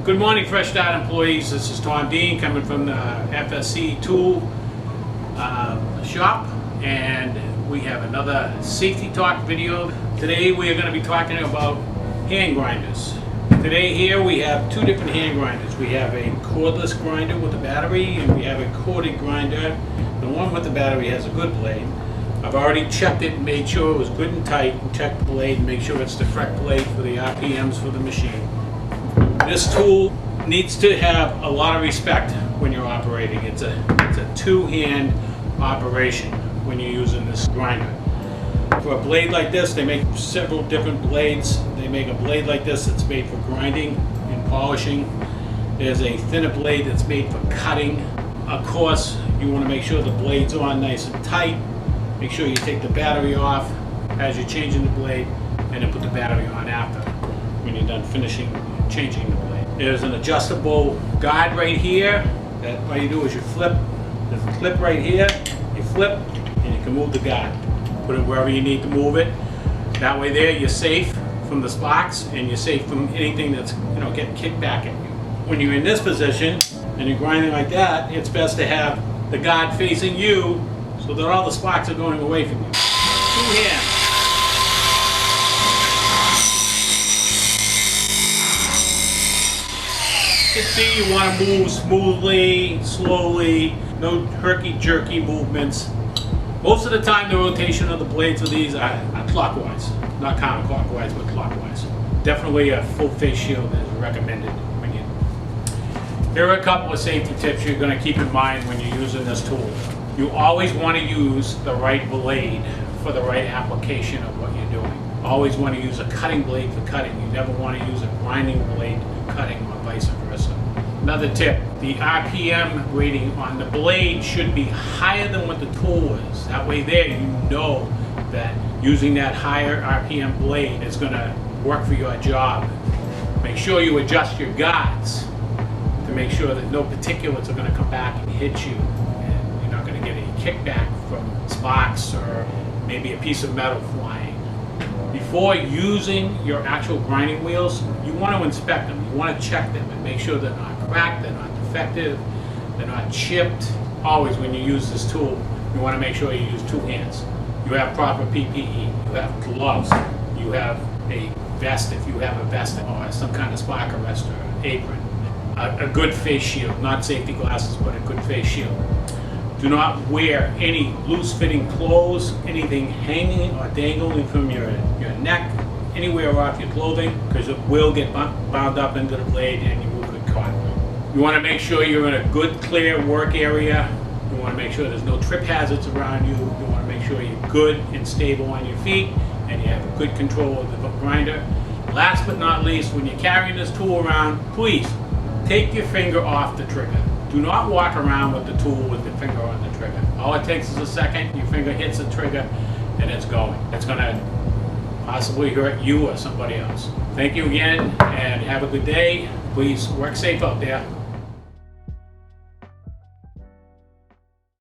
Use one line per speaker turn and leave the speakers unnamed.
Good morning, Fresh Start employees. This is Tom Dean coming from the FSC tool shop, and we have another safety talk video. Today we are going to be talking about hand grinders. Today here we have two different hand grinders. We have a cordless grinder with a battery, and we have a corded grinder. The one with the battery has a good blade. I've already checked it and made sure it was good and tight, and checked the blade and make sure it's the correct blade for the RPMs for the machine. This tool needs to have a lot of respect when you're operating. It's a two-hand operation when you're using this grinder. For a blade like this, they make several different blades. They make a blade like this that's made for grinding and polishing. There's a thinner blade that's made for cutting. Of course, you want to make sure the blade's on nice and tight. Make sure you take the battery off as you're changing the blade, and then put the battery on after when you're done changing the blade. There's an adjustable guide right here that all you do is you flip. There's a clip right here. You flip and you can move the guide. Put it wherever you need to move it. That way there you're safe from the sparks and you're safe from anything that's getting kicked back at you. When you're in this position and you're grinding like that, it's best to have the guide facing you so that all the sparks are going away from you. Two hands. You can see you want to move smoothly, slowly, no herky-jerky movements. Most of the time the rotation of the blades of these are clockwise, not counterclockwise, but clockwise. Definitely a full face shield is recommended when you. Here are a couple of safety tips you're going to keep in mind when you're using this tool. You always want to use the right blade for the right application of what you're doing. Always want to use a cutting blade for cutting. You never want to use a grinding blade for cutting, or vice versa. Another tip, the RPM rating on the blade should be higher than what the tool is. That way there you know that using that higher RPM blade is going to work for your job. Make sure you adjust your guides to make sure that no particulates are going to come back and hit you, and you're not going to get any kickback from sparks or maybe a piece of metal flying. Before using your actual grinding wheels, you want to inspect them. You want to check them and make sure they're not cracked, they're not defective, they're not chipped. Always when you use this tool, you want to make sure you use two hands. You have proper PPE, you have gloves, you have a vest if you have a vest, or some kind of spark arrestor, apron, a good face shield, not safety glasses, but a good face shield. Do not wear any loose-fitting clothes, anything hanging or dangling from your neck, anywhere off your clothing, because it will get bound up into the blade and you will get caught. You want to make sure you're in a good, clear work area. You want to make sure there's no trip hazards around you. You want to make sure you're good and stable on your feet and you have a good control of the grinder. Last but not least, when you're carrying this tool around, please take your finger off the trigger. Do not walk around with the tool with the finger on the trigger. All it takes is a second, your finger hits the trigger, and it's going. It's going to possibly hurt you or somebody else. Thank you again, and have a good day. Please work safe out there.